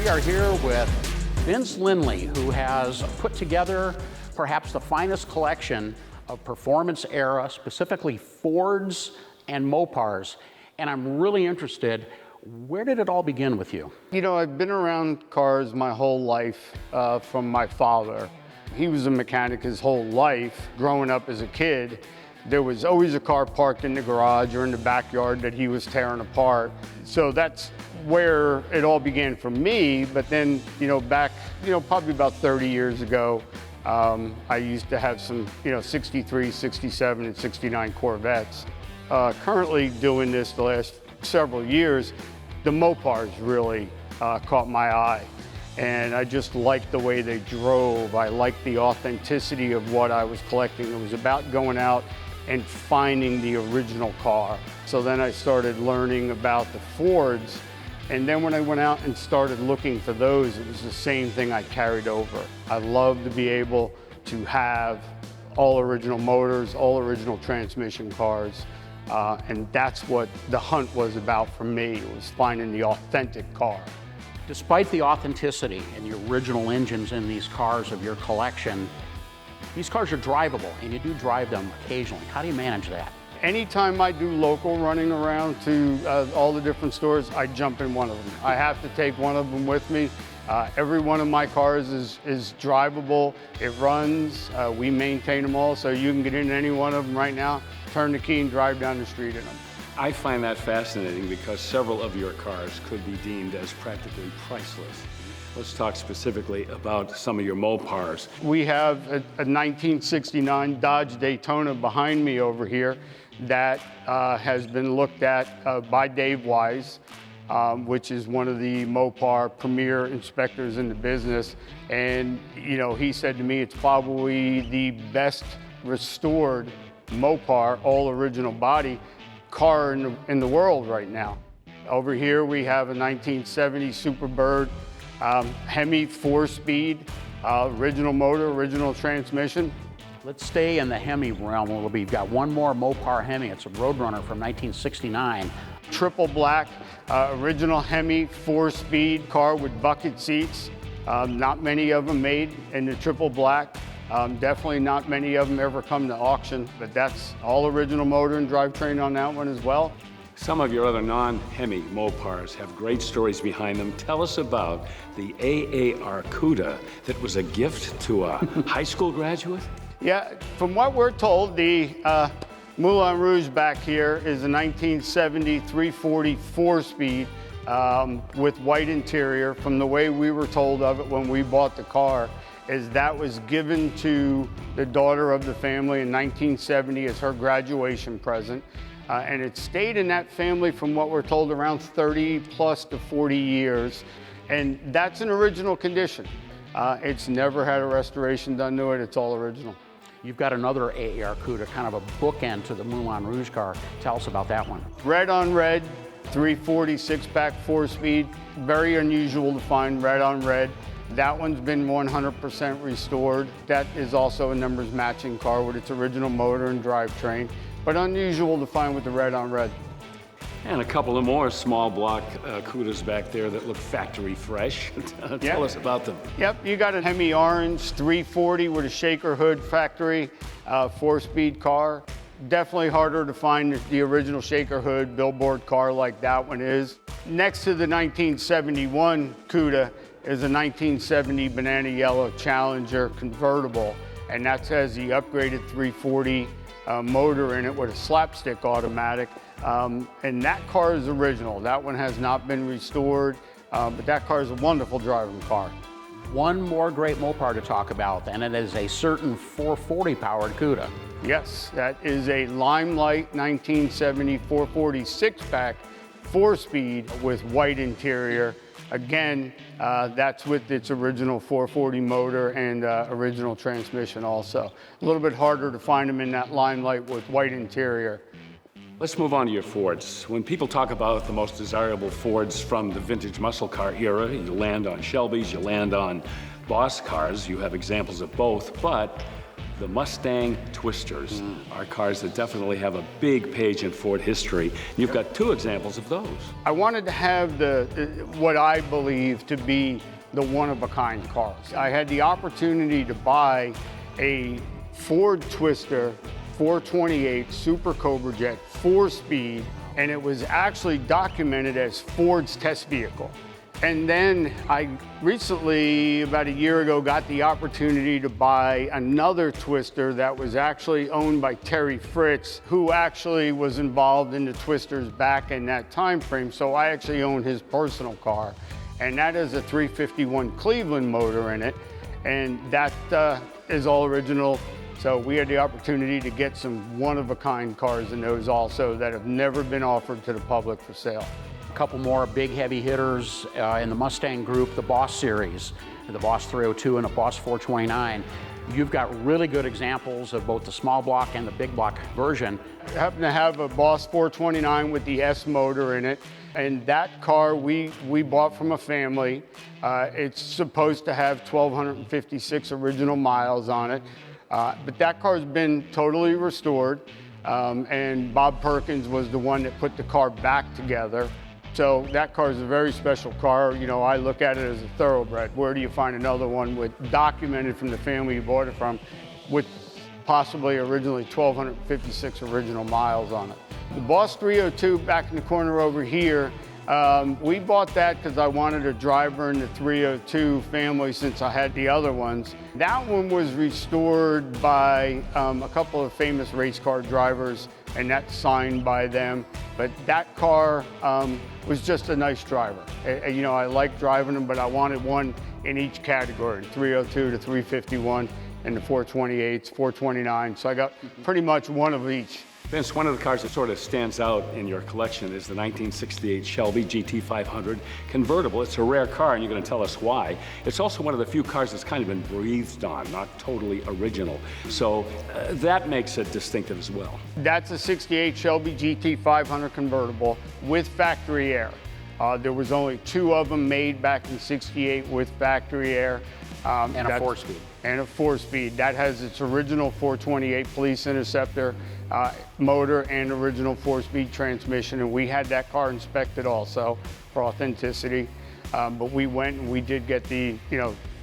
We are here with Vince Lindley, who has put together perhaps the finest collection of performance era, specifically Fords and Mopars. And I'm really interested, where did it all begin with you? You know, I've been around cars my whole life from my father. He was a mechanic his whole life. Growing up as a kid, there was always a car parked in the garage or in the backyard that he was tearing apart. So that's where it all began for me. But then, back, probably about 30 years ago, I used to have some, 63, 67, and 69 Corvettes. Currently doing this the last several years, the Mopars really caught my eye. And I just liked the way they drove. I liked the authenticity of what I was collecting. It was about going out and finding the original car. So then I started learning about the Fords. And then when I went out and started looking for those, it was the same thing I carried over. I love to be able to have all original motors, all original transmission cars. And that's what the hunt was about for me, was finding the authentic car. Despite the authenticity and the original engines in these cars of your collection, these cars are drivable, and you do drive them occasionally. How do you manage that? Anytime I do local running around to all the different stores, I jump in one of them. I have to take one of them with me. Every one of my cars is drivable. It runs. We maintain them all, so you can get in any one of them right now, turn the key and drive down the street in them. I find that fascinating because several of your cars could be deemed as practically priceless. Let's talk specifically about some of your Mopars. We have a 1969 Dodge Daytona behind me over here that has been looked at by Dave Wise, which is one of the Mopar premier inspectors in the business. And, he said to me, it's probably the best restored Mopar, all original body, car in the world right now. Over here we have a 1970 Superbird Hemi 4-speed, original motor, original transmission. Let's stay in the Hemi realm a little bit. You've got one more Mopar Hemi. It's a Roadrunner from 1969. Triple black, original Hemi 4-speed car with bucket seats. Not many of them made in the triple black. Definitely not many of them ever come to auction, but that's all original motor and drivetrain on that one as well. Some of your other non-Hemi Mopars have great stories behind them. Tell us about the AAR Cuda that was a gift to a high school graduate? Yeah, from what we're told, the Moulin Rouge back here is a 1970 340 4-speed with white interior. From the way we were told of it when we bought the car, is that was given to the daughter of the family in 1970 as her graduation present. And it stayed in that family from what we're told around 30 plus to 40 years. And that's an original condition. It's never had a restoration done to it. It's all original. You've got another AAR Cuda, kind of a bookend to the Moulin Rouge car. Tell us about that one. Red on red, 340 6-pack 4-speed. Very unusual to find red on red. That one's been 100% restored. That is also a numbers matching car with its original motor and drivetrain, but unusual to find with the red on red. And a couple of more small block Cudas back there that look factory fresh. Tell us about them. Yep, you got a Hemi Orange 340 with a shaker hood factory 4-speed car. Definitely harder to find the original shaker hood billboard car like that one is. Next to the 1971 Cuda is a 1970 banana yellow Challenger convertible, and that has the upgraded 340 motor in it with a slapstick automatic. And that car is original. That one has not been restored, but that car is a wonderful driving car. One more great Mopar to talk about, and it is a certain 440 powered Cuda. Yes, that is a Limelight 1970 440 6-pack 4-speed with white interior. Again, that's with its original 440 motor and original transmission also. A little bit harder to find them in that Limelight with white interior. Let's move on to your Fords. When people talk about the most desirable Fords from the vintage muscle car era, you land on Shelbys, you land on Boss cars, you have examples of both, but The Mustang Twisters are cars that definitely have a big page in Ford history. You've got two examples of those. I wanted to have what I believe to be the one-of-a-kind cars. I had the opportunity to buy a Ford Twister 428 Super Cobra Jet 4-speed, and it was actually documented as Ford's test vehicle. And then I recently, about a year ago, got the opportunity to buy another Twister that was actually owned by Terry Fritz, who actually was involved in the Twisters back in that time frame. So I actually own his personal car, and that is a 351 Cleveland motor in it, and that is all original. So we had the opportunity to get some one-of-a-kind cars in those also that have never been offered to the public for sale. A couple more big heavy hitters in the Mustang group, the Boss series, the Boss 302 and the Boss 429. You've got really good examples of both the small block and the big block version. I happen to have a Boss 429 with the S motor in it, and that car we bought from a family. It's supposed to have 1,256 original miles on it, but that car's been totally restored, and Bob Perkins was the one that put the car back together. So that car is a very special car. You know, I look at it as a thoroughbred. Where do you find another one with documented from the family you bought it from with possibly originally 1,256 original miles on it? The Boss 302 back in the corner over here, we bought that because I wanted a driver in the 302 family since I had the other ones. That one was restored by a couple of famous race car drivers, and that's signed by them. But that car was just a nice driver. You know, I like driving them, but I wanted one in each category, 302 to 351, and the 428s, 429. So I got pretty much one of each. Vince, one of the cars that sort of stands out in your collection is the 1968 Shelby GT500 Convertible. It's a rare car, and you're going to tell us why. It's also one of the few cars that's kind of been breathed on, not totally original. So that makes it distinctive as well. That's a 68 Shelby GT500 Convertible with factory air. There was only 2 of them made back in '68 with factory air. And a 4-speed. And a 4-speed. That has its original 428 Police Interceptor motor and original 4-speed transmission, and we had that car inspected also for authenticity. But we went and we did get the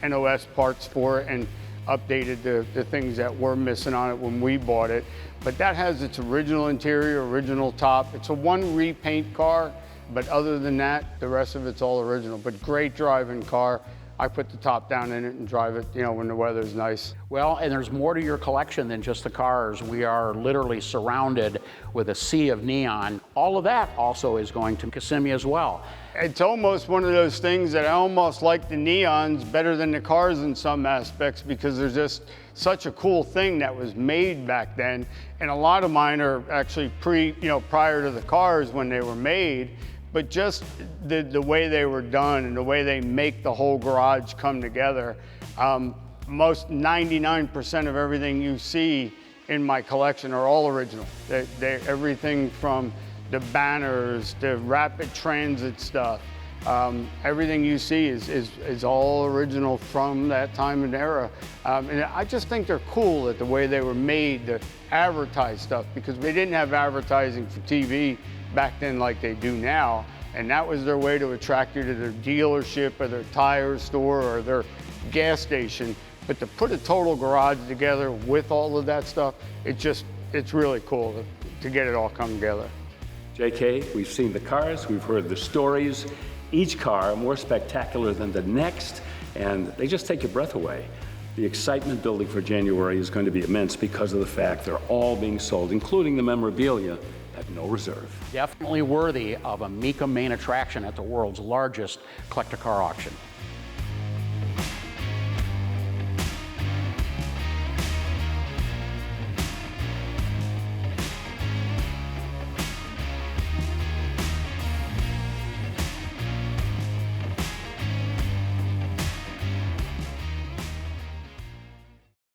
NOS parts for it and updated the things that were missing on it when we bought it. But that has its original interior, original top. It's a 1 repaint car, but other than that, the rest of it's all original. But great driving car. I put the top down in it and drive it, when the weather's nice. Well, and there's more to your collection than just the cars. We are literally surrounded with a sea of neon. All of that also is going to Kissimmee as well. It's almost one of those things that I almost like the neons better than the cars in some aspects, because they're just such a cool thing that was made back then. And a lot of mine are actually prior to the cars when they were made. But just the way they were done and the way they make the whole garage come together, most 99% of everything you see in my collection are all original. Everything from the banners, the rapid transit stuff, everything you see is all original from that time and era. And I just think they're cool at the way they were made to advertise stuff, because they didn't have advertising for TV back then like they do now, and that was their way to attract you to their dealership or their tire store or their gas station. But to put a total garage together with all of that stuff, it's really cool to get it all come together. JK, we've seen the cars, we've heard the stories, each car more spectacular than the next, and they just take your breath away. The excitement building for January is going to be immense because of the fact they're all being sold, including the memorabilia, at no reserve. Definitely worthy of a Mecum main attraction at the world's largest collector car auction.